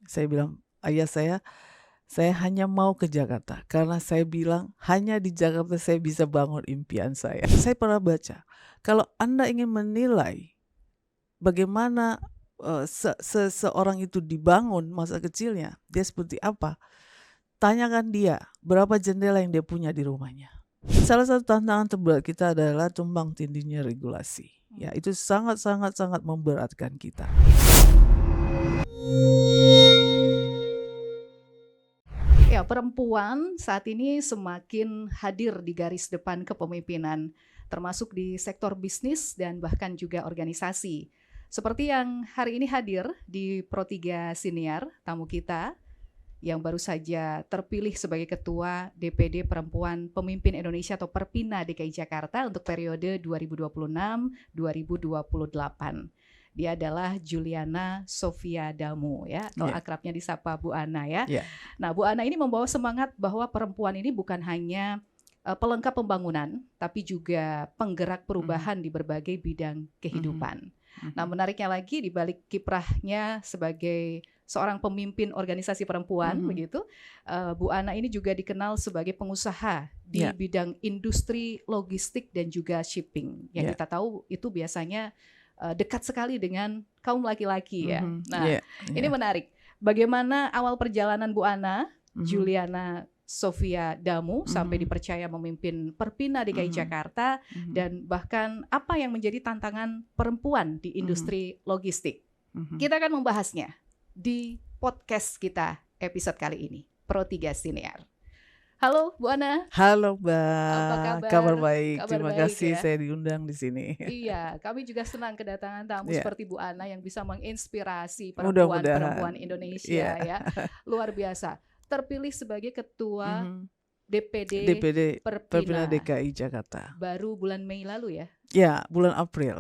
Saya bilang, ayah saya hanya mau ke Jakarta karena saya bilang hanya di Jakarta saya bisa bangun impian saya. Saya pernah baca, kalau Anda ingin menilai bagaimana seseorang itu dibangun masa kecilnya, dia seperti apa, tanyakan dia berapa jendela yang dia punya di rumahnya. Salah satu tantangan terberat kita adalah tumbang tindihnya regulasi. Ya, itu sangat memberatkan kita. Ya, perempuan saat ini semakin hadir di garis depan kepemimpinan, termasuk di sektor bisnis dan bahkan juga organisasi. Seperti yang hari ini hadir di Pro3 Siniar, tamu kita yang baru saja terpilih sebagai Ketua DPD Perempuan Pemimpin Indonesia atau Perpina DKI Jakarta untuk periode 2026-2028. Dia adalah Juliana Sofia Damu ya, atau akrabnya disapa Bu Ana ya. Nah, Bu Ana ini membawa semangat bahwa perempuan ini bukan hanya pelengkap pembangunan, tapi juga penggerak perubahan di berbagai bidang kehidupan. Nah, menariknya lagi di balik kiprahnya sebagai seorang pemimpin organisasi perempuan begitu, Bu Ana ini juga dikenal sebagai pengusaha di bidang industri logistik dan juga shipping. Yang kita tahu itu biasanya dekat sekali dengan kaum laki-laki ya. Nah, ini menarik. Bagaimana awal perjalanan Bu Ana, Juliana Sofia Damu sampai dipercaya memimpin Perpina DKI Jakarta dan bahkan apa yang menjadi tantangan perempuan di industri logistik. Kita akan membahasnya di podcast kita episode kali ini, Pro3 Siniar. Halo Bu Ana. Halo Mbak. Apa kabar? Kabar baik. Terima baik kasih ya. saya diundang di sini. Iya, kami juga senang kedatangan tamu seperti Bu Ana yang bisa menginspirasi Mudah-mudahan. perempuan Indonesia ya. Luar biasa. Terpilih sebagai Ketua DPD Perpina DKI Jakarta. Baru bulan Mei lalu ya? Ya, bulan April.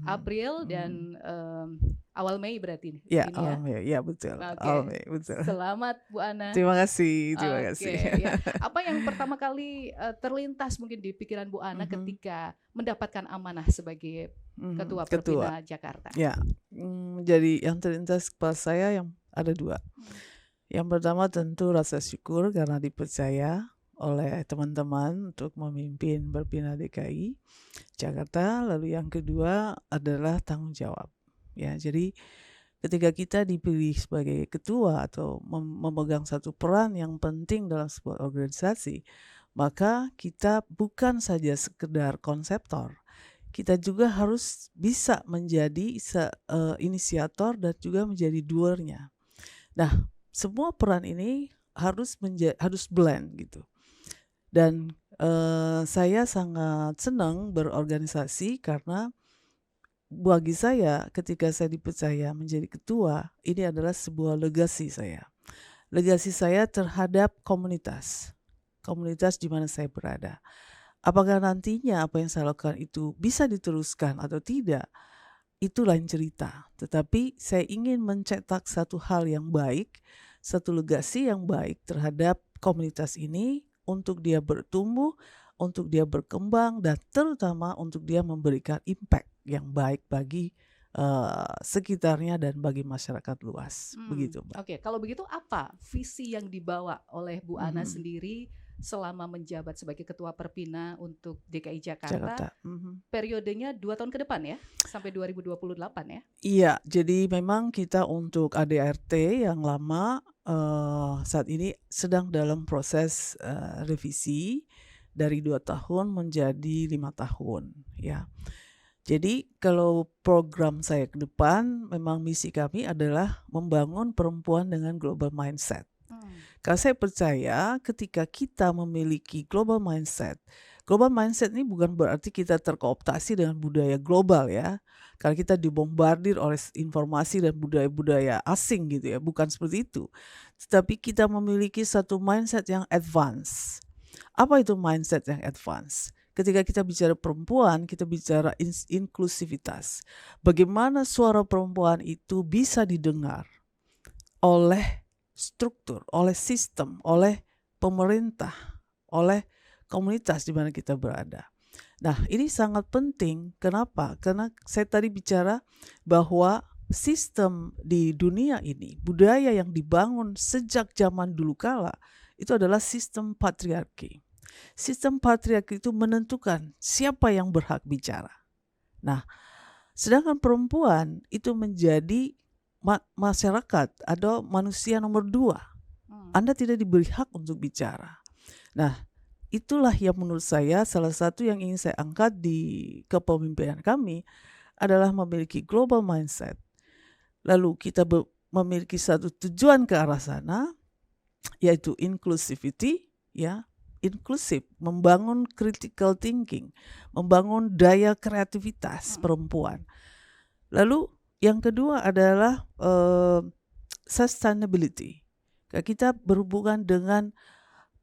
April dan awal Mei berarti. Ya, ini awal Mei. Ya, betul. Awal Mei, betul. Selamat Bu Ana. Terima kasih. Ya. Apa yang pertama kali terlintas mungkin di pikiran Bu Ana ketika mendapatkan amanah sebagai Ketua Perpina Jakarta? Ya, jadi yang terlintas kepala saya yang ada dua. Yang pertama tentu rasa syukur karena dipercaya oleh teman-teman untuk memimpin Perpina DKI Jakarta. Lalu yang kedua adalah tanggung jawab. Ya, jadi ketika kita dipilih sebagai ketua atau memegang satu peran yang penting dalam sebuah organisasi, maka kita bukan saja sekedar konseptor, kita juga harus bisa menjadi inisiator dan juga menjadi doernya. Nah, semua peran ini harus blend gitu. Dan saya sangat senang berorganisasi karena bagi saya ketika saya dipercaya menjadi ketua, ini adalah sebuah legasi saya. Legasi saya terhadap komunitas di mana saya berada. Apakah nantinya apa yang saya lakukan itu bisa diteruskan atau tidak, itu lain cerita. Tetapi saya ingin mencetak satu hal yang baik, satu legasi yang baik terhadap komunitas ini untuk dia bertumbuh, untuk dia berkembang, dan terutama untuk dia memberikan impact yang baik bagi sekitarnya dan bagi masyarakat luas. Begitu, Mbak. Oke, kalau begitu apa visi yang dibawa oleh Bu Ana sendiri selama menjabat sebagai Ketua Perpina untuk DKI Jakarta. Periodenya 2 tahun ke depan ya, sampai 2028 ya? Iya, jadi memang kita untuk ADRT yang lama saat ini sedang dalam proses revisi dari 2 tahun menjadi 5 tahun ya. Jadi kalau program saya ke depan, memang misi kami adalah membangun perempuan dengan global mindset. Karena saya percaya ketika kita memiliki global mindset ini bukan berarti kita terkooptasi dengan budaya global ya. Karena kita dibombardir oleh informasi dan budaya-budaya asing gitu ya, bukan seperti itu. Tetapi kita memiliki satu mindset yang advance. Apa itu mindset yang advance? Ketika kita bicara perempuan, kita bicara inklusivitas. Bagaimana suara perempuan itu bisa didengar oleh struktur, oleh sistem, oleh pemerintah, oleh komunitas di mana kita berada. Nah, ini sangat penting. Kenapa? Karena saya tadi bicara bahwa sistem di dunia ini, budaya yang dibangun sejak zaman dulu kala, itu adalah sistem patriarki. Sistem patriarki itu menentukan siapa yang berhak bicara. Nah, sedangkan perempuan itu menjadi masyarakat atau manusia nomor 2. Anda tidak diberi hak untuk bicara. Nah, itulah yang menurut saya salah satu yang ingin saya angkat di kepemimpinan kami adalah memiliki global mindset. Lalu kita memiliki satu tujuan ke arah sana, yaitu inclusivity, ya, inklusif, membangun critical thinking, membangun daya kreativitas perempuan. Lalu yang kedua adalah sustainability. Kita berhubungan dengan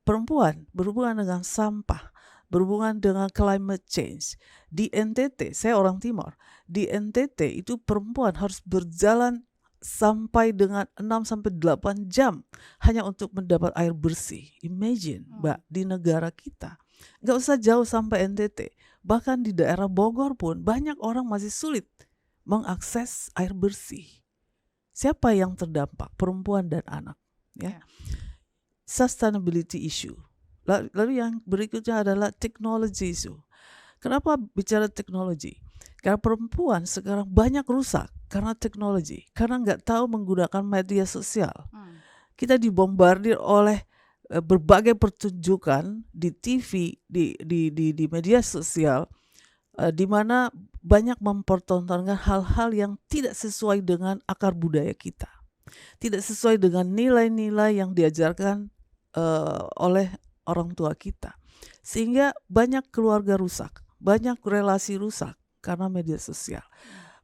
perempuan, berhubungan dengan sampah, berhubungan dengan climate change. Di NTT, saya orang Timor, di NTT itu perempuan harus berjalan sampai dengan 6-8 jam hanya untuk mendapat air bersih. Imagine, Mbak, di negara kita. Nggak usah jauh sampai NTT. Bahkan di daerah Bogor pun banyak orang masih sulit mengakses air bersih. Siapa yang terdampak? Perempuan dan anak. Ya. Sustainability issue. Lalu yang berikutnya adalah technology issue. Kenapa bicara teknologi? Karena perempuan sekarang banyak rusak karena teknologi, karena nggak tahu menggunakan media sosial. Kita dibombardir oleh berbagai pertunjukan di TV, di media sosial, di mana banyak mempertontonkan hal-hal yang tidak sesuai dengan akar budaya kita, tidak sesuai dengan nilai-nilai yang diajarkan oleh orang tua kita, sehingga banyak keluarga rusak, banyak relasi rusak karena media sosial.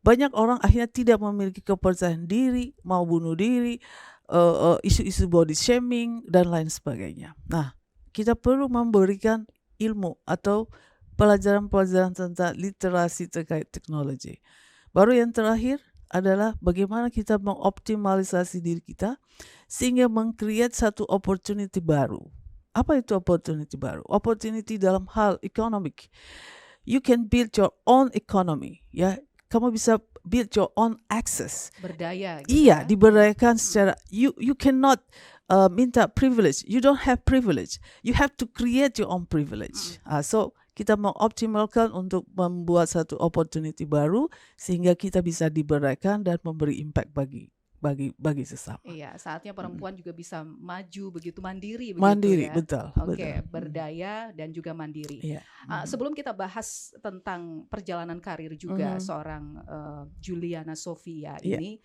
Banyak orang akhirnya tidak memiliki kepercayaan diri, mau bunuh diri, isu-isu body shaming dan lain sebagainya. Nah, kita perlu memberikan ilmu atau pelajaran-pelajaran tentang literasi terkait teknologi. Baru yang terakhir adalah bagaimana kita mengoptimalisasi diri kita sehingga meng-create satu opportunity baru. Apa itu opportunity baru? Opportunity dalam hal economic. You can build your own economy, ya. Kamu bisa build your own access. Berdaya. Gitu iya, ya? diberdayakan secara you cannot minta privilege. You don't have privilege. You have to create your own privilege. So kita mengoptimalkan untuk membuat satu opportunity baru sehingga kita bisa diberdayakan dan memberi impact bagi sesama. Iya, saatnya perempuan juga bisa maju begitu mandiri begitu Mandiri, ya. betul. Oke, berdaya dan juga mandiri. Iya. Sebelum kita bahas tentang perjalanan karir juga seorang Juliana Sofia ini,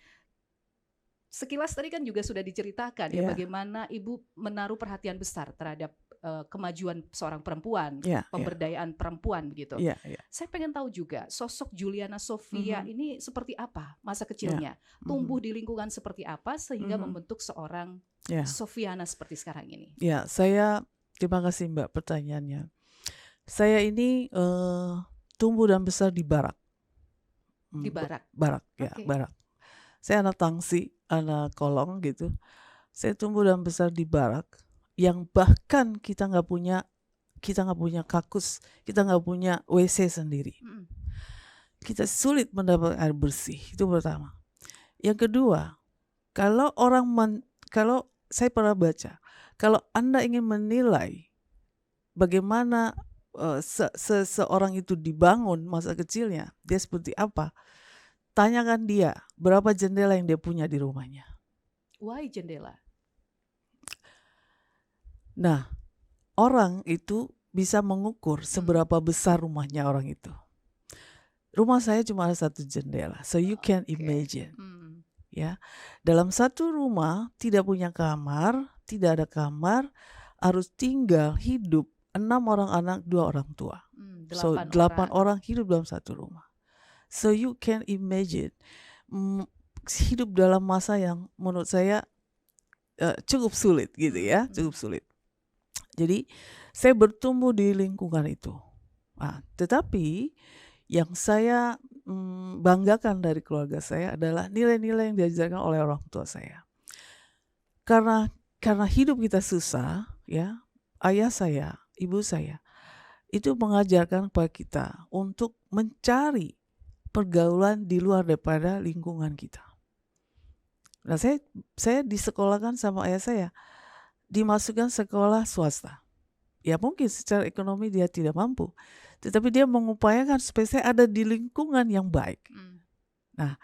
sekilas tadi kan juga sudah diceritakan ya bagaimana ibu menaruh perhatian besar terhadap kemajuan seorang perempuan, pemberdayaan perempuan begitu. Saya pengen tahu juga sosok Juliana Sofia ini seperti apa masa kecilnya, tumbuh di lingkungan seperti apa sehingga membentuk seorang Sofiana seperti sekarang ini. Ya, saya terima kasih Mbak pertanyaannya. Saya ini tumbuh dan besar di Barak. Di Barak. Barak, ya, Barak. Saya anak tangsi, anak kolong gitu. Saya tumbuh dan besar di Barak. Yang bahkan kita nggak punya kakus, kita nggak punya WC sendiri. Kita sulit mendapat air bersih, itu pertama. Yang kedua, kalau saya pernah baca, kalau Anda ingin menilai bagaimana seseorang itu dibangun masa kecilnya, dia seperti apa, tanyakan dia berapa jendela yang dia punya di rumahnya. Why jendela? Nah, orang itu bisa mengukur seberapa besar rumahnya orang itu. Rumah saya cuma ada satu jendela, so you can imagine. Ya, dalam satu rumah tidak punya kamar, tidak ada kamar, harus tinggal hidup 6 orang anak, 2 orang tua. 8 orang hidup dalam satu rumah. So you can imagine hidup dalam masa yang menurut saya cukup sulit gitu ya, cukup sulit. Jadi saya bertumbuh di lingkungan itu. Nah, tetapi yang saya banggakan dari keluarga saya adalah nilai-nilai yang diajarkan oleh orang tua saya. Karena hidup kita susah, ya, ayah saya, ibu saya itu mengajarkan kepada kita untuk mencari pergaulan di luar daripada lingkungan kita. Nah, saya disekolahkan sama ayah saya, dimasukkan sekolah swasta. Ya mungkin secara ekonomi dia tidak mampu, tetapi dia mengupayakan supaya saya ada di lingkungan yang baik. Nah,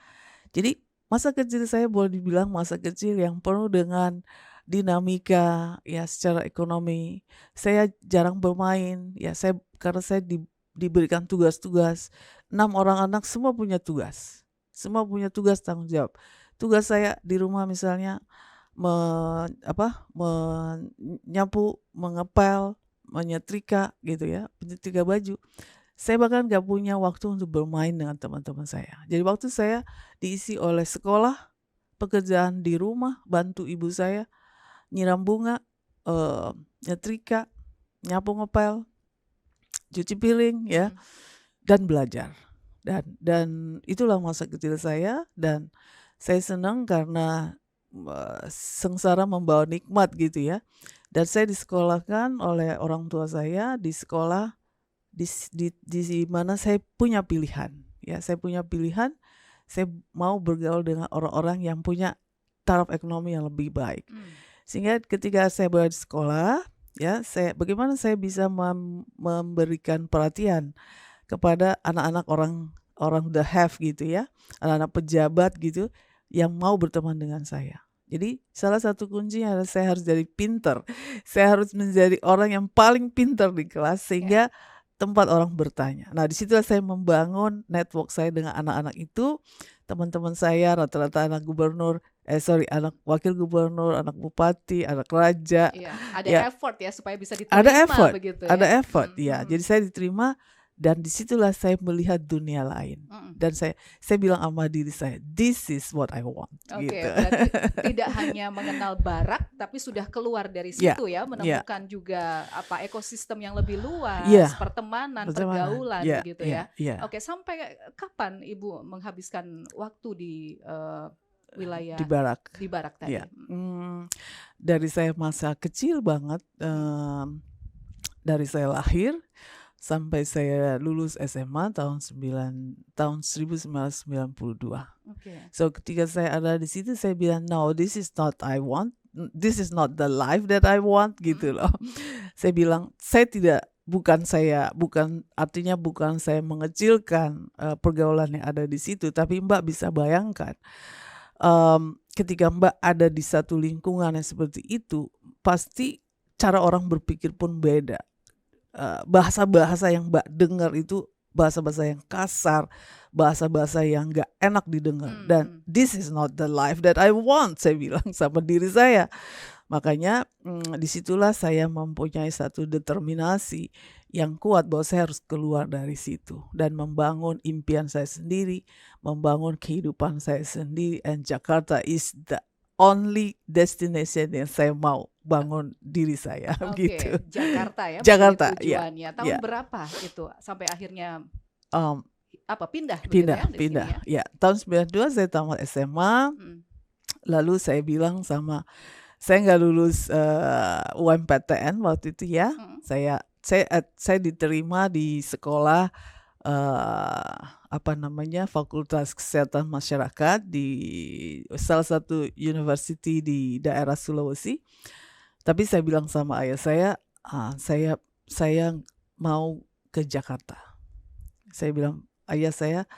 jadi masa kecil saya boleh dibilang masa kecil yang penuh dengan dinamika ya secara ekonomi. Saya jarang bermain, ya karena saya diberikan tugas-tugas. 6 orang anak semua punya tugas. Semua punya tugas tanggung jawab. Tugas saya di rumah misalnya menyapu, mengepel, menyetrika gitu ya, menyetrika baju. Saya bahkan gak punya waktu untuk bermain dengan teman-teman saya. Jadi waktu saya diisi oleh sekolah, pekerjaan di rumah, bantu ibu saya, nyiram bunga, nyetrika, nyapu ngepel, cuci piring ya, dan belajar. Dan itulah masa kecil saya, dan saya senang karena sengsara membawa nikmat gitu ya. Dan saya disekolahkan oleh orang tua saya di sekolah di mana saya punya pilihan. Ya, saya punya pilihan. Saya mau bergaul dengan orang-orang yang punya taraf ekonomi yang lebih baik. Sehingga ketika saya berada di sekolah, ya, bagaimana saya bisa memberikan perhatian kepada anak-anak orang the have gitu ya, anak-anak pejabat gitu yang mau berteman dengan saya. Jadi salah satu kuncinya adalah saya harus jadi pinter. Saya harus menjadi orang yang paling pinter di kelas sehingga tempat orang bertanya. Nah, disitulah saya membangun network saya dengan anak-anak itu. Teman-teman saya rata-rata anak anak wakil gubernur, anak bupati, anak raja. Ada effort ya supaya bisa diterima. Ada effort ya. Jadi saya diterima. Dan disitulah saya melihat dunia lain. Dan saya bilang sama diri saya, this is what I want. Gitu. Berarti tidak hanya mengenal barak, tapi sudah keluar dari situ ya, menemukan juga ekosistem yang lebih luas, pertemanan, pergaulan begitu ya. Sampai kapan Ibu menghabiskan waktu di wilayah di barak tadi? Dari saya masa kecil banget, dari saya lahir sampai saya lulus SMA tahun 1992. So ketika saya ada di situ, saya bilang, no, this is not I want, this is not the life that I want gitu loh. Saya bilang, bukan saya mengecilkan pergaulan yang ada di situ, tapi Mbak bisa bayangkan, ketika Mbak ada di satu lingkungan yang seperti itu, pasti cara orang berpikir pun beda. Bahasa-bahasa yang Mbak dengar itu bahasa-bahasa yang kasar, bahasa-bahasa yang gak enak didengar. Dan this is not the life that I want, saya bilang sama diri saya. Makanya disitulah saya mempunyai satu determinasi yang kuat bahwa saya harus keluar dari situ dan membangun impian saya sendiri, membangun kehidupan saya sendiri. And Jakarta is the only destination yang saya mau bangun diri saya gitu. Jakarta ya. Jakarta tujuannya. Tahun berapa itu sampai akhirnya pindah ya. Tahun 92 saya tamat SMA. Lalu saya bilang saya nggak lulus UMPTN waktu itu ya. Saya diterima di sekolah Fakultas Kesehatan Masyarakat di salah satu university di daerah Sulawesi. Tapi saya bilang sama ayah saya mau ke Jakarta. Saya bilang, ayah saya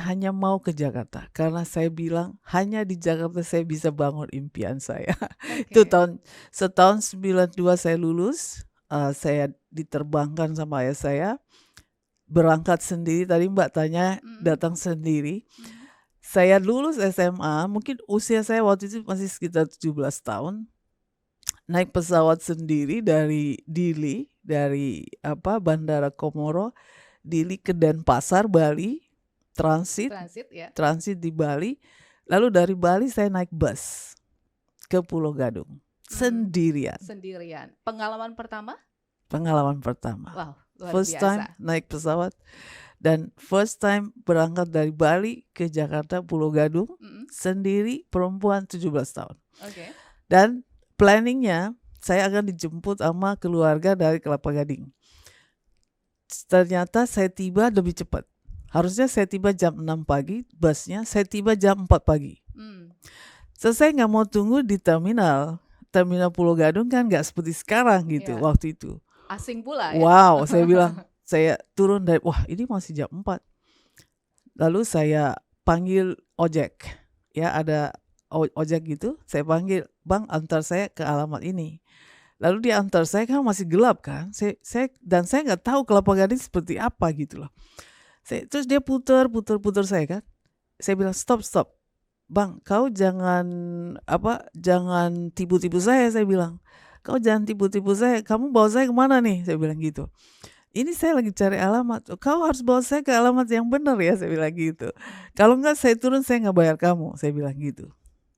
hanya mau ke Jakarta karena saya bilang hanya di Jakarta saya bisa bangun impian saya. Itu setahun 92 saya lulus, saya diterbangkan sama ayah saya. Berangkat sendiri, tadi Mbak tanya datang sendiri. Saya lulus SMA, mungkin usia saya waktu itu masih sekitar 17 tahun. Naik pesawat sendiri dari Dili, dari Bandara Komoro, Dili ke Denpasar, Bali, transit di Bali. Lalu dari Bali saya naik bus ke Pulau Gadung sendirian. Pengalaman pertama? Wow. First time naik pesawat dan first time berangkat dari Bali ke Jakarta Pulau Gadung sendiri, perempuan 17 tahun. Dan planningnya saya akan dijemput sama keluarga dari Kelapa Gading. Ternyata saya tiba lebih cepat. Harusnya saya tiba jam 6 pagi, busnya saya tiba jam 4 pagi. So saya nggak mau tunggu di terminal Pulau Gadung kan nggak seperti sekarang gitu waktu itu. Asing pula ya. Wow, saya bilang, saya turun dari, wah ini masih jam 4. Lalu saya panggil ojek, ya ada ojek gitu, saya panggil, bang antar saya ke alamat ini. Lalu dia antar saya kan masih gelap kan, saya nggak tahu Kelapa Gading seperti apa gitu loh. Terus dia putar saya kan, saya bilang stop, bang kau jangan tipu-tipu saya bilang, kau jangan tipu-tipu saya, kamu bawa saya kemana nih, saya bilang gitu. Ini saya lagi cari alamat, kau harus bawa saya ke alamat yang benar ya, saya bilang gitu. Kalau enggak saya turun, saya nggak bayar kamu, saya bilang gitu.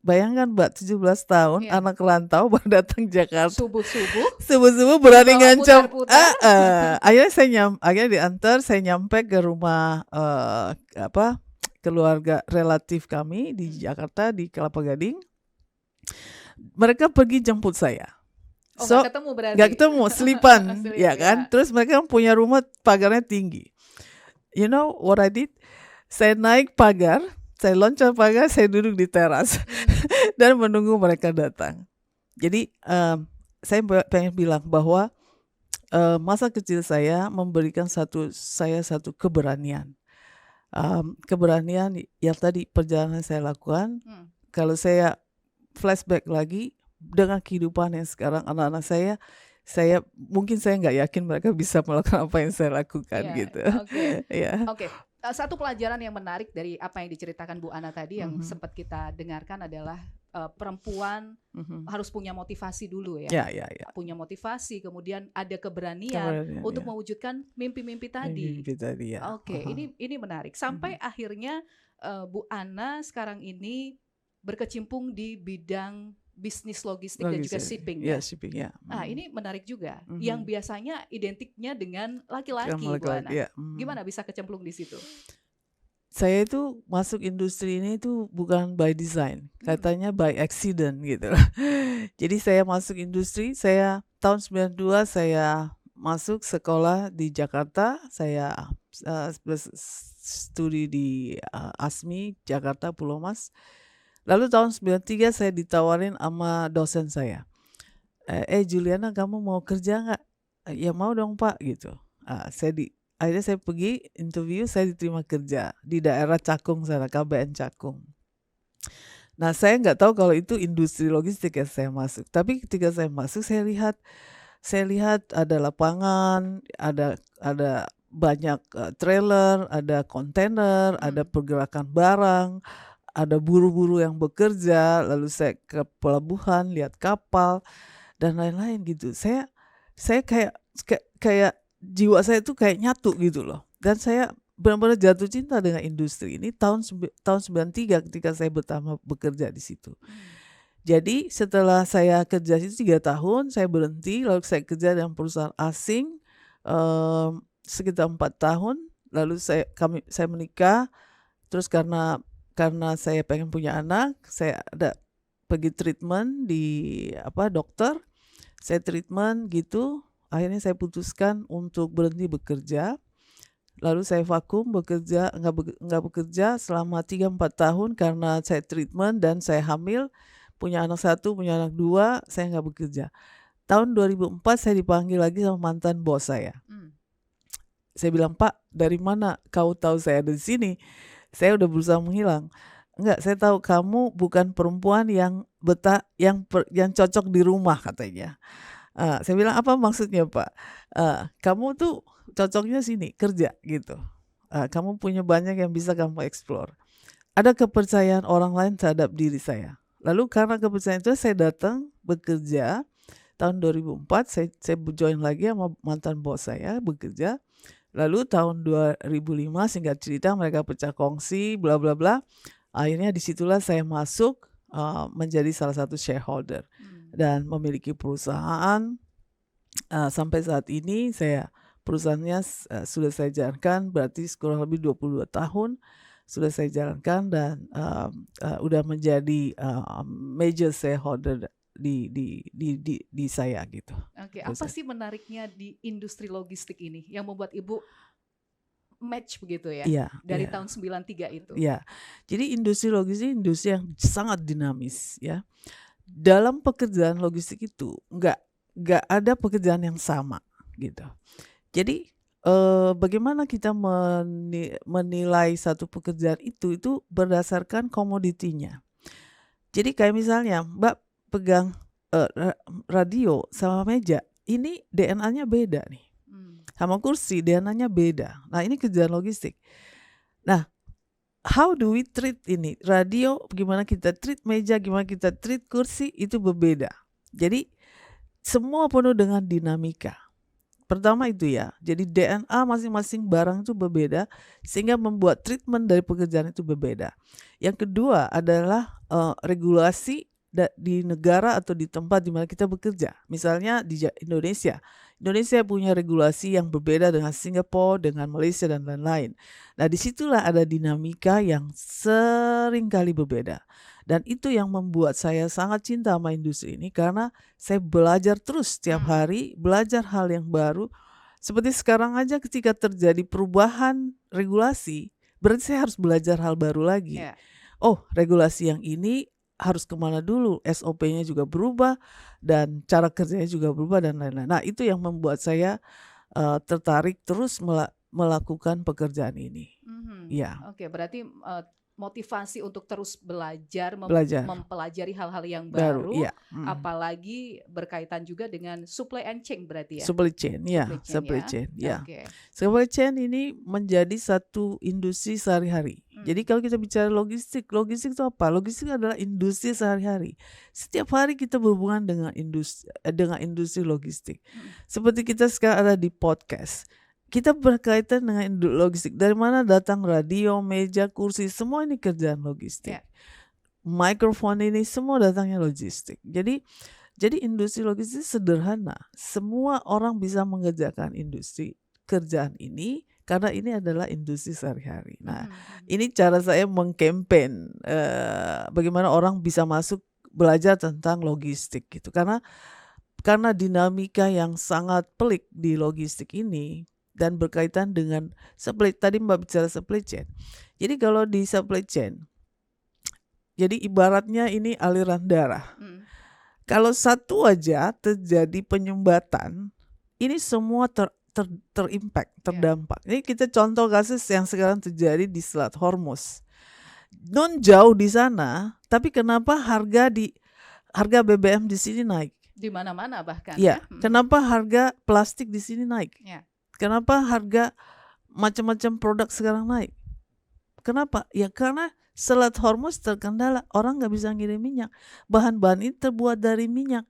Bayangkan Mbak, 17 tahun, anak rantau baru datang Jakarta. Subuh-subuh berani ngancam. Akhirnya diantar, saya nyampe ke rumah keluarga relatif kami di Jakarta, di Kelapa Gading. Mereka pergi jemput saya. Gak ketemu berarti? Gak ketemu, selipan, ya kan. Terus mereka punya rumah pagarnya tinggi. You know what I did? Saya naik pagar, saya loncat pagar, saya duduk di teras dan menunggu mereka datang. Jadi saya pengen bilang bahwa masa kecil saya memberikan satu keberanian. Keberanian yang tadi perjalanan saya lakukan. Kalau saya flashback lagi dengan kehidupan yang sekarang, anak-anak saya mungkin saya nggak yakin mereka bisa melakukan apa yang saya lakukan gitu. Oke. Satu pelajaran yang menarik dari apa yang diceritakan Bu Ana tadi yang sempat kita dengarkan adalah perempuan harus punya motivasi dulu ya. Punya motivasi, kemudian ada keberanian untuk mewujudkan mimpi-mimpi tadi. Ini menarik. Sampai akhirnya Bu Ana sekarang ini berkecimpung di bidang bisnis logistik dan juga shipping. Ini menarik juga. Yang biasanya identiknya dengan laki-laki, Bu Ana. Gimana bisa kecemplung di situ? Saya itu masuk industri ini itu bukan by design, katanya by accident gitu. Jadi saya masuk industri, saya tahun 92 saya masuk sekolah di Jakarta, saya studi di ASMI Jakarta Pulau Mas. Lalu tahun 93 saya ditawarin sama dosen saya. Juliana, kamu mau kerja nggak? Ya mau dong Pak gitu. Akhirnya saya pergi interview, saya diterima kerja di daerah Cakung sana, KBN Cakung. Nah saya nggak tahu kalau itu industri logistik yang saya masuk. Tapi ketika saya masuk, saya lihat ada lapangan, ada banyak trailer, ada kontainer, ada pergerakan barang, ada buru-buru yang bekerja, lalu saya ke pelabuhan, lihat kapal dan lain-lain gitu. Saya kayak jiwa saya itu kayak nyatu gitu loh. Dan saya benar-benar jatuh cinta dengan industri ini tahun 93 ketika saya pertama bekerja di situ. Jadi setelah saya kerja di situ 3 tahun, saya berhenti, lalu saya kerja dengan perusahaan asing sekitar 4 tahun, lalu saya menikah. Terus karena saya pengen punya anak, saya ada pergi treatment di dokter, saya treatment gitu, akhirnya saya putuskan untuk berhenti bekerja. Lalu saya vakum bekerja, nggak bekerja selama 3-4 tahun karena saya treatment dan saya hamil, punya anak 1, punya anak 2, saya nggak bekerja. Tahun 2004 saya dipanggil lagi sama mantan bos saya. Saya bilang, Pak, dari mana kau tahu saya ada di sini? Saya udah berusaha menghilang. Enggak, saya tahu kamu bukan perempuan yang cocok di rumah, katanya. Saya bilang, apa maksudnya Pak? Kamu tuh cocoknya sini, kerja gitu. Kamu punya banyak yang bisa kamu explore. Ada kepercayaan orang lain terhadap diri saya. Lalu karena kepercayaan itu saya datang bekerja. Tahun 2004 saya join lagi sama mantan bos saya bekerja. Lalu tahun 2005 singkat cerita mereka pecah kongsi bla bla bla. Akhirnya disitulah saya masuk menjadi salah satu shareholder dan memiliki perusahaan. Sampai saat ini perusahaannya sudah saya jalankan, berarti kurang lebih 22 tahun sudah saya jalankan dan udah menjadi major shareholder di saya gitu. Oke, apa sih menariknya di industri logistik ini yang membuat Ibu match begitu ya, Iya, dari iya, tahun 93 itu. iya. Jadi industri logistik industri yang sangat dinamis ya. Dalam pekerjaan logistik itu nggak ada pekerjaan yang sama gitu. Jadi bagaimana kita menilai satu pekerjaan itu berdasarkan komoditinya. Jadi kayak misalnya Mbak pegang radio sama meja, ini DNA-nya beda nih. Sama kursi DNA-nya beda. Nah ini kerjaan logistik. Nah how do we treat ini? Radio, gimana kita treat meja, gimana kita treat kursi, itu berbeda. Jadi semua penuh dengan dinamika. Pertama itu ya, jadi DNA masing-masing barang itu berbeda sehingga membuat treatment dari pekerjaan itu berbeda. Yang kedua adalah regulasi di negara atau di tempat di mana kita bekerja. Misalnya di Indonesia. Indonesia punya regulasi yang berbeda dengan Singapura, dengan Malaysia dan lain-lain. Nah disitulah ada dinamika yang sering kali berbeda. Dan itu yang membuat saya sangat cinta sama industri ini karena saya belajar terus setiap hari, belajar hal yang baru. Seperti sekarang aja ketika terjadi perubahan regulasi, berarti saya harus belajar hal baru lagi. Oh, regulasi yang ini harus kemana dulu, SOP-nya juga berubah dan cara kerjanya juga berubah dan lain-lain. Nah itu yang membuat saya tertarik terus melakukan pekerjaan ini. Ya. Oke, berarti motivasi untuk terus belajar, mempelajari hal-hal yang baru, ya. Apalagi berkaitan juga dengan supply and chain berarti ya. Supply chain. Ya. Okay. Supply chain ini menjadi satu industri sehari-hari. Jadi kalau kita bicara logistik itu apa? Logistik adalah industri sehari-hari. Setiap hari kita berhubungan dengan industri logistik. Seperti kita sekarang ada di podcast. Kita berkaitan dengan logistik. Dari mana datang radio, meja, kursi, semua ini kerjaan logistik. Mikrofon ini semua datangnya logistik. Jadi industri logistik sederhana. Semua orang bisa mengerjakan industri kerjaan ini karena ini adalah industri sehari-hari. Nah, ini cara saya mengkampen bagaimana orang bisa masuk belajar tentang logistik gitu. Karena dinamika yang sangat pelik di logistik ini dan berkaitan dengan tadi Mbak bicara supply chain. Jadi kalau di supply chain, jadi ibaratnya ini aliran darah. Kalau satu aja terjadi penyumbatan, ini semua terimpact, terdampak. Ini kita contoh kasus yang sekarang terjadi di Selat Hormuz. Non jauh di sana, tapi kenapa harga BBM di sini naik? Di mana-mana bahkan. Ya. Kenapa harga plastik di sini naik? Ya. Kenapa harga macam-macam produk sekarang naik? Kenapa? Ya karena Selat Hormuz terkendala, orang nggak bisa ngirim minyak. Bahan-bahan ini terbuat dari minyak.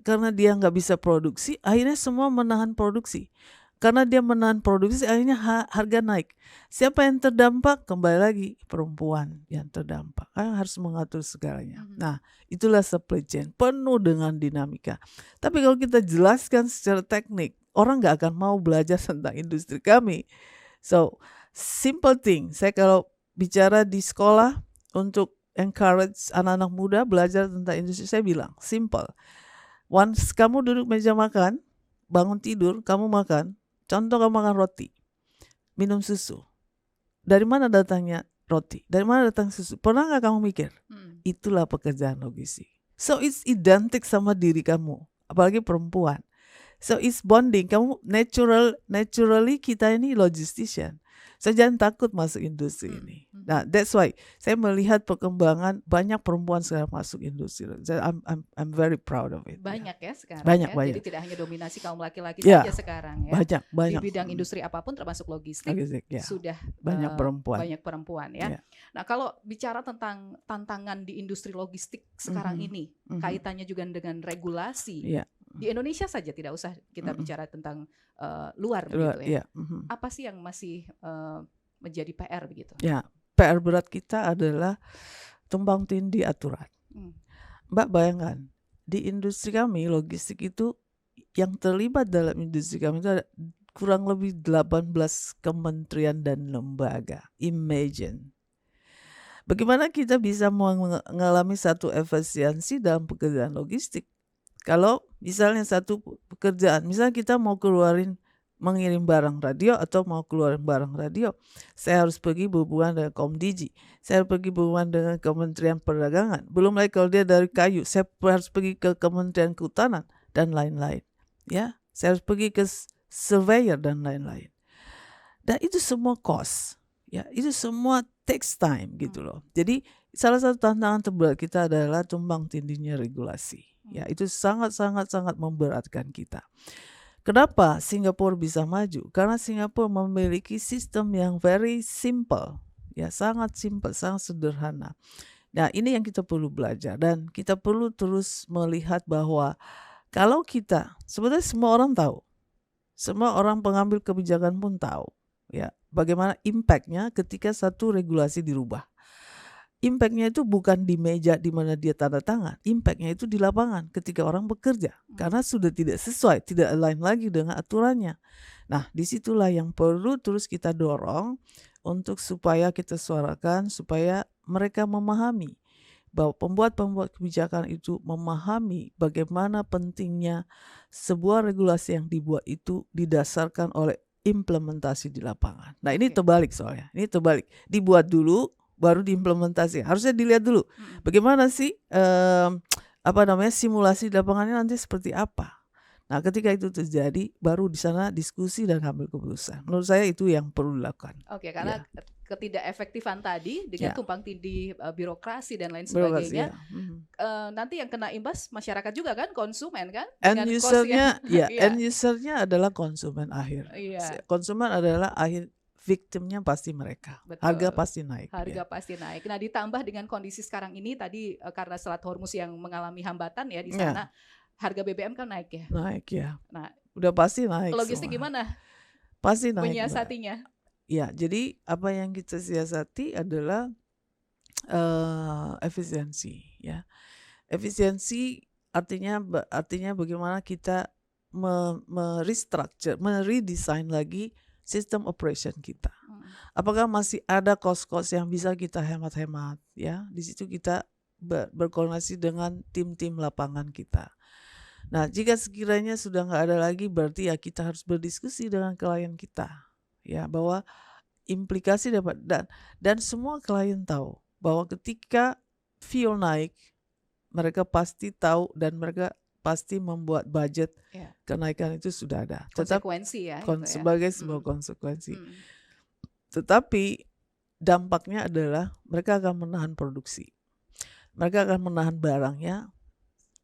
Karena dia nggak bisa produksi, akhirnya semua menahan produksi. Karena dia menahan produksi, akhirnya harga naik. Siapa yang terdampak? Kembali lagi perempuan yang terdampak. Harus mengatur segalanya. Nah, itulah supply chain, penuh dengan dinamika. Tapi kalau kita jelaskan secara teknik, orang nggak akan mau belajar tentang industri kami. So, simple thing. Saya kalau bicara di sekolah untuk encourage anak-anak muda belajar tentang industri, saya bilang, simple. Once kamu duduk meja makan, bangun tidur, kamu makan. Contoh kamu makan roti, minum susu. Dari mana datangnya roti? Dari mana datang susu? Pernah nggak kamu mikir? Itulah pekerjaan logistik. So, it's identik sama diri kamu, apalagi perempuan. So it's bonding. Kamu naturally kita ini logistician. So jangan takut masuk industri ini. Nah, that's why saya melihat perkembangan banyak perempuan sekarang masuk industri. I'm very proud of it. Banyak ya sekarang. Banyak. Jadi tidak hanya dominasi kaum laki-laki saja sekarang ya. Banyak. Di bidang industri apapun termasuk logistik sudah banyak perempuan ya. Nah, kalau bicara tentang tantangan di industri logistik sekarang ini, kaitannya juga dengan regulasi. Di Indonesia saja, tidak usah kita bicara tentang luar begitu ya. Apa sih yang masih menjadi PR begitu? Ya, PR berat kita adalah tumpang tindih aturan. Mbak bayangkan, di industri kami logistik itu yang terlibat dalam industri kami itu ada kurang lebih 18 kementerian dan lembaga. Imagine. Bagaimana kita bisa mengalami satu efisiensi dalam pekerjaan logistik? Kalau misalnya satu pekerjaan, misalnya kita mau keluarin mengirim barang radio atau mau keluar barang radio, saya harus pergi berhubungan dengan Komdigi, saya harus pergi berhubungan dengan Kementerian Perdagangan. Belum lagi kalau dia dari kayu, saya harus pergi ke Kementerian Kehutanan dan lain-lain. Ya, saya harus pergi ke surveyor dan lain-lain. Dan itu semua cost. Ya, itu semua takes time gitu loh. Jadi salah satu tantangan terberat kita adalah tumbang tindihnya regulasi. Ya, itu sangat memberatkan kita. Kenapa Singapura bisa maju? Karena Singapura memiliki sistem yang very simple, ya sangat simple, sangat sederhana. Nah, ini yang kita perlu belajar dan kita perlu terus melihat bahwa kalau kita, sebenarnya semua orang tahu, semua orang pengambil kebijakan pun tahu, ya bagaimana impactnya ketika satu regulasi dirubah. Impactnya itu bukan di meja di mana dia tanda tangan. Impactnya itu di lapangan ketika orang bekerja. Karena sudah tidak sesuai, tidak align lagi dengan aturannya. Nah, disitulah yang perlu terus kita dorong untuk supaya kita suarakan, supaya mereka memahami bahwa pembuat kebijakan itu memahami bagaimana pentingnya sebuah regulasi yang dibuat itu didasarkan oleh implementasi di lapangan. Nah, ini terbalik soalnya. Ini terbalik. Dibuat dulu baru diimplementasi. Harusnya dilihat dulu bagaimana sih simulasi di lapangannya nanti seperti apa. Nah, ketika itu terjadi baru di sana diskusi dan ambil keputusan. Menurut saya itu yang perlu dilakukan. Oke, karena ketidakefektifan tadi dengan tumpang tindih birokrasi dan lain sebagainya, nanti yang kena imbas masyarakat juga kan, konsumen kan. End usernya adalah konsumen akhir. Konsumen adalah akhir. Victimnya pasti mereka. Betul. Harga pasti naik. Pasti naik. Nah, ditambah dengan kondisi sekarang ini tadi karena Selat Hormuz yang mengalami hambatan ya di sana, harga BBM kan naik ya. Naik ya. Nah, udah pasti naik. Logistik semua. Gimana? Pasti naik. Menyiasatinya. Ya, jadi apa yang kita siasati adalah efisiensi. Ya, efisiensi artinya bagaimana kita merestructure, meredesign lagi sistem operation kita. Apakah masih ada cost-cost yang bisa kita hemat-hemat, ya? Di situ kita berkoordinasi dengan tim-tim lapangan kita. Nah, jika sekiranya sudah nggak ada lagi, berarti ya kita harus berdiskusi dengan klien kita, ya, bahwa implikasi dapat dan semua klien tahu bahwa ketika fuel naik, mereka pasti tahu dan mereka pasti membuat budget kenaikan itu sudah ada. Konsekuensi sebagai sebuah konsekuensi. Tetapi dampaknya adalah mereka akan menahan produksi. Mereka akan menahan barangnya,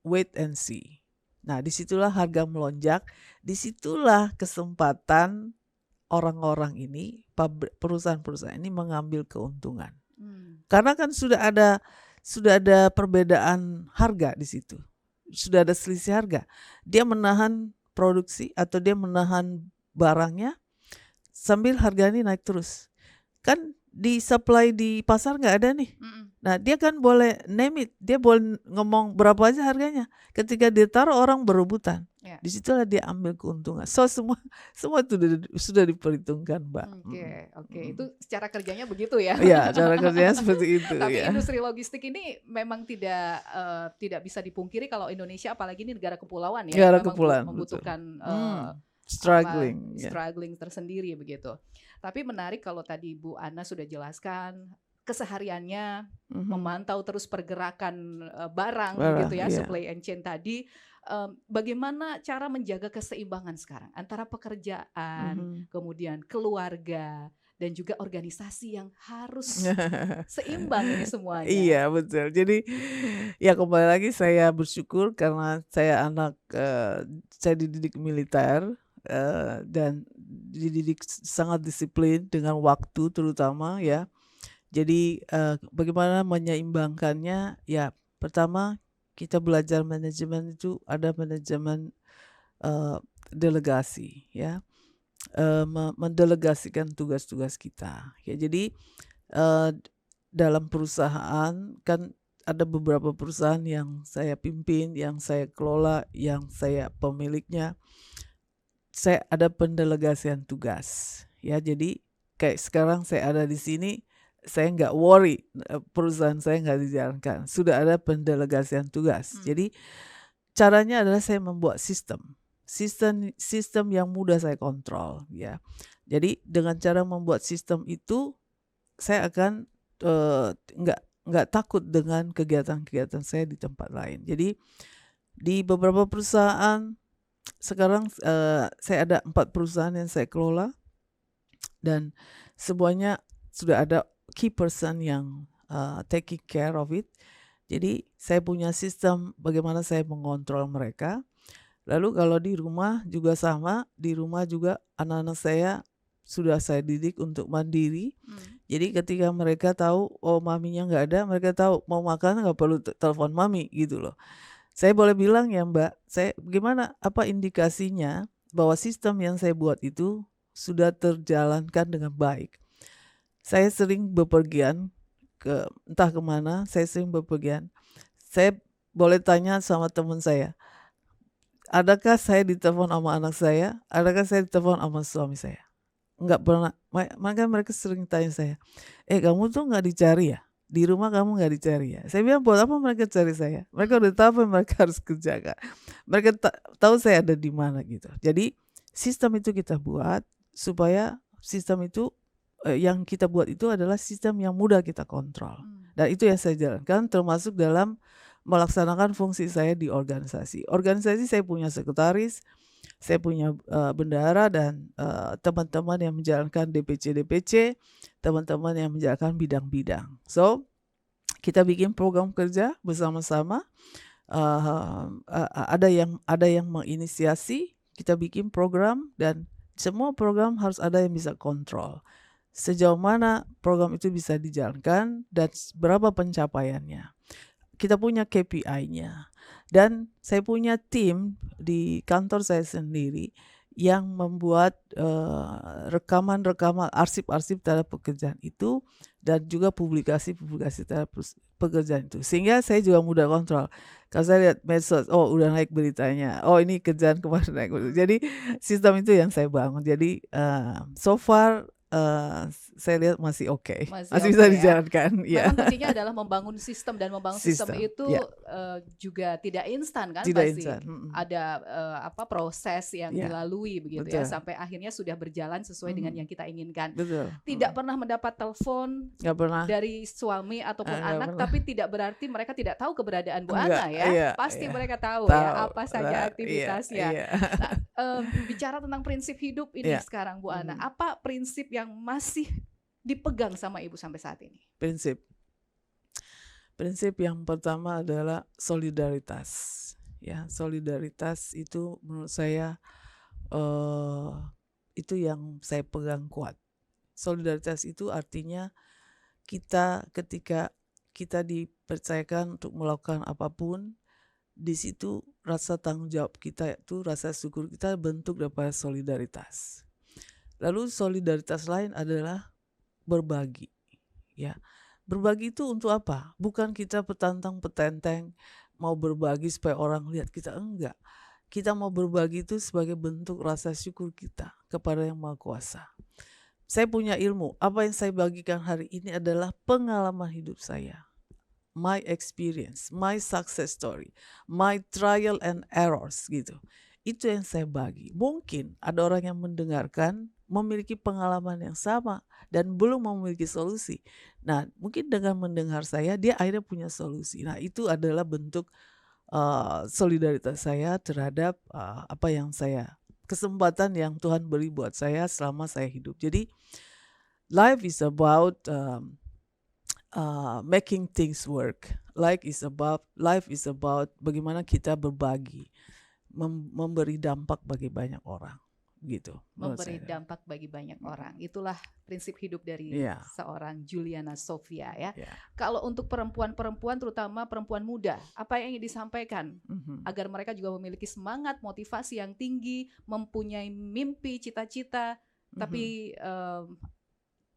wait and see. Nah, disitulah harga melonjak, disitulah kesempatan orang-orang ini, perusahaan-perusahaan ini mengambil keuntungan. Karena kan sudah ada perbedaan harga di situ. Sudah ada selisih harga. Dia menahan produksi atau dia menahan barangnya sambil harga ini naik terus. Kan di supply di pasar nggak ada nih. Nah, dia kan boleh name it, dia boleh ngomong berapa aja harganya. Ketika dia taruh orang berebutan. Disitulah dia ambil keuntungan. So semua itu sudah diperhitungkan, Mbak. Oke. Itu secara kerjanya begitu ya? Iya, cara kerjanya seperti itu. Tapi industri logistik ini memang tidak bisa dipungkiri kalau Indonesia, apalagi ini negara kepulauan ya, negara kepulauan membutuhkan struggling tersendiri begitu. Tapi menarik kalau tadi Bu Ana sudah jelaskan kesehariannya memantau terus pergerakan barang gitu ya, supply and chain tadi. Bagaimana cara menjaga keseimbangan sekarang antara pekerjaan, kemudian keluarga, dan juga organisasi yang harus seimbang ini semuanya. Iya, betul. Jadi ya kembali lagi saya bersyukur karena saya saya dididik militer dan dididik sangat disiplin dengan waktu terutama ya. Jadi bagaimana menyeimbangkannya? Ya, pertama kita belajar manajemen itu ada manajemen delegasi ya, mendelegasikan tugas-tugas kita ya. Jadi dalam perusahaan kan ada beberapa perusahaan yang saya pimpin, yang saya kelola, yang saya pemiliknya. Saya ada pendelegasian tugas ya. Jadi kayak sekarang saya ada di sini, saya nggak worry perusahaan saya nggak dijalankan, sudah ada pendelegasian tugas. Jadi caranya adalah saya membuat sistem sistem yang mudah saya kontrol, ya. Jadi dengan cara membuat sistem itu, saya akan nggak takut dengan kegiatan-kegiatan saya di tempat lain. Jadi di beberapa perusahaan sekarang, saya ada 4 perusahaan yang saya kelola, dan semuanya sudah ada key person yang taking care of it. Jadi saya punya sistem bagaimana saya mengontrol mereka. Lalu kalau di rumah juga sama, di rumah juga anak-anak saya sudah saya didik untuk mandiri. Jadi ketika mereka tahu, oh maminya nggak ada, mereka tahu mau makan nggak perlu telepon mami gitu loh. Saya boleh bilang ya Mbak, saya gimana, apa indikasinya bahwa sistem yang saya buat itu sudah terjalankan dengan baik. Saya sering bepergian ke entah kemana, saya boleh tanya sama teman saya, adakah saya ditelepon sama anak saya, adakah saya ditelepon sama suami saya? Enggak pernah. Maka mereka sering tanya saya, kamu tuh nggak dicari ya? Di rumah kamu nggak dicari ya? Saya bilang, buat apa mereka cari saya? Mereka udah tahu apa yang mereka harus kerjakan. Mereka tahu saya ada di mana gitu. Jadi sistem itu kita buat supaya sistem itu yang kita buat itu adalah sistem yang mudah kita kontrol. Dan itu yang saya jalankan, termasuk dalam melaksanakan fungsi saya di organisasi. Organisasi saya punya sekretaris, saya punya bendahara, dan teman-teman yang menjalankan DPC, teman-teman yang menjalankan bidang-bidang. So, kita bikin program kerja bersama-sama. Ada yang menginisiasi, kita bikin program, dan semua program harus ada yang bisa kontrol. Sejauh mana program itu bisa dijalankan dan berapa pencapaiannya. Kita punya KPI-nya. Dan saya punya tim di kantor saya sendiri yang membuat rekaman-rekaman, arsip-arsip terhadap pekerjaan itu, dan juga publikasi-publikasi terhadap pekerjaan itu. Sehingga saya juga mudah kontrol. Kalau saya lihat medsos, oh udah naik beritanya, oh ini kerjaan kemarin naik. Jadi sistem itu yang saya bangun. Jadi so far saya lihat masih oke. Masih bisa dijalankan. Memang kuncinya adalah membangun sistem, dan membangun sistem itu juga tidak instan kan, tidak pasti instan. ada proses yang dilalui begitu. Betul. Ya, sampai akhirnya sudah berjalan sesuai dengan yang kita inginkan. Betul. Tidak pernah mendapat telepon dari suami ataupun anak, tapi tidak berarti mereka tidak tahu keberadaan Bu Ana ya. Pasti mereka tahu ya apa saja aktivitasnya. Nah, bicara tentang prinsip hidup ini sekarang Bu Ana, apa prinsip yang masih dipegang sama Ibu sampai saat ini? Prinsip yang pertama adalah solidaritas. Ya, solidaritas itu menurut saya itu yang saya pegang kuat. Solidaritas itu artinya kita ketika kita dipercayakan untuk melakukan apapun, di situ rasa tanggung jawab kita itu, rasa syukur kita bentuk daripada solidaritas. Lalu solidaritas lain adalah berbagi. Ya, berbagi itu untuk apa? Bukan kita petantang-petenteng mau berbagi supaya orang lihat kita, enggak. Kita mau berbagi itu sebagai bentuk rasa syukur kita kepada Yang Maha Kuasa. Saya punya ilmu, apa yang saya bagikan hari ini adalah pengalaman hidup saya. My experience, my success story, my trial and errors gitu. Itu yang saya bagi. Mungkin ada orang yang mendengarkan memiliki pengalaman yang sama dan belum memiliki solusi. Nah, mungkin dengan mendengar saya, dia akhirnya punya solusi. Nah, itu adalah bentuk solidaritas saya terhadap apa yang kesempatan yang Tuhan beri buat saya selama saya hidup. Jadi, life is about making things work. Life is about bagaimana kita berbagi, memberi dampak bagi banyak orang. Gitu, memberi dampak bagi banyak orang. Itulah prinsip hidup dari seorang Juliana Sofia ya. Kalau untuk perempuan-perempuan, terutama perempuan muda, apa yang ingin disampaikan agar mereka juga memiliki semangat, motivasi yang tinggi, mempunyai mimpi, cita-cita, tapi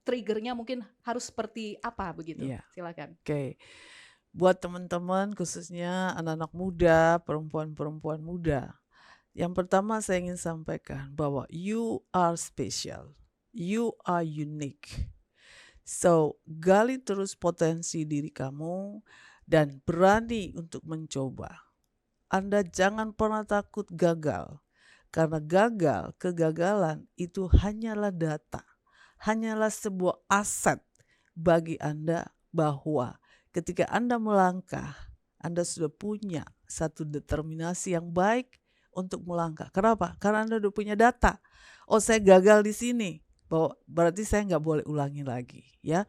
triggernya mungkin harus seperti apa begitu? Silakan. Oke. Buat teman-teman, khususnya anak-anak muda, perempuan-perempuan muda, yang pertama saya ingin sampaikan bahwa you are special, you are unique. So, gali terus potensi diri kamu dan berani untuk mencoba. Anda jangan pernah takut gagal, Karena kegagalan itu hanyalah data, hanyalah sebuah aset bagi Anda bahwa ketika Anda melangkah, Anda sudah punya satu determinasi yang baik untuk melangkah. Kenapa? Karena Anda sudah punya data. Oh, saya gagal di sini, berarti saya nggak boleh ulangi lagi, ya.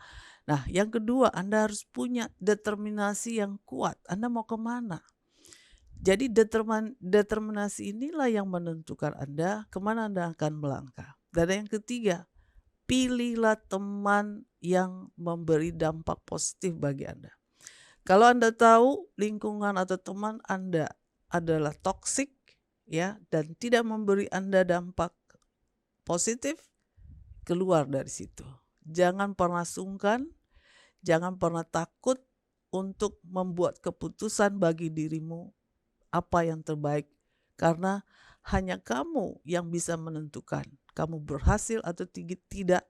Nah, yang kedua, Anda harus punya determinasi yang kuat. Anda mau kemana? Jadi determinasi inilah yang menentukan Anda kemana Anda akan melangkah. Dan yang ketiga, pilihlah teman yang memberi dampak positif bagi Anda. Kalau Anda tahu lingkungan atau teman Anda adalah toksik, ya, dan tidak memberi Anda dampak positif, keluar dari situ. Jangan pernah sungkan, jangan pernah takut untuk membuat keputusan bagi dirimu apa yang terbaik, karena hanya kamu yang bisa menentukan kamu berhasil atau tidak,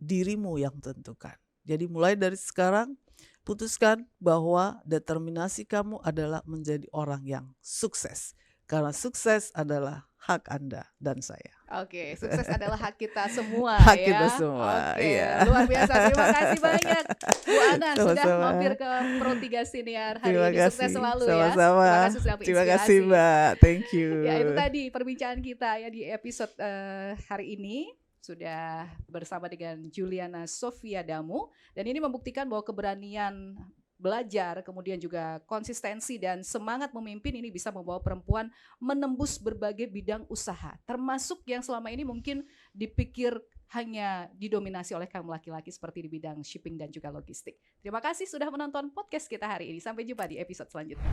dirimu yang tentukan. Jadi mulai dari sekarang, putuskan bahwa determinasi kamu adalah menjadi orang yang sukses. Karena sukses adalah hak Anda dan saya. Oke, sukses adalah hak kita semua hak ya. kita semua, Oke, iya. luar biasa. Terima kasih banyak Bu Ana sudah mampir ke Pro 3 Siniar hari ini. Sukses selalu ya. Terima kasih sudah menginspirasi. Terima kasih Mbak, thank you. Ya, itu tadi perbincangan kita ya di episode hari ini. Sudah bersama dengan Juliana Sofia Damu. Dan ini membuktikan bahwa keberanian belajar, kemudian juga konsistensi dan semangat memimpin ini bisa membawa perempuan menembus berbagai bidang usaha, termasuk yang selama ini mungkin dipikir hanya didominasi oleh kaum laki-laki seperti di bidang shipping dan juga logistik. Terima kasih sudah menonton podcast kita hari ini. Sampai jumpa di episode selanjutnya.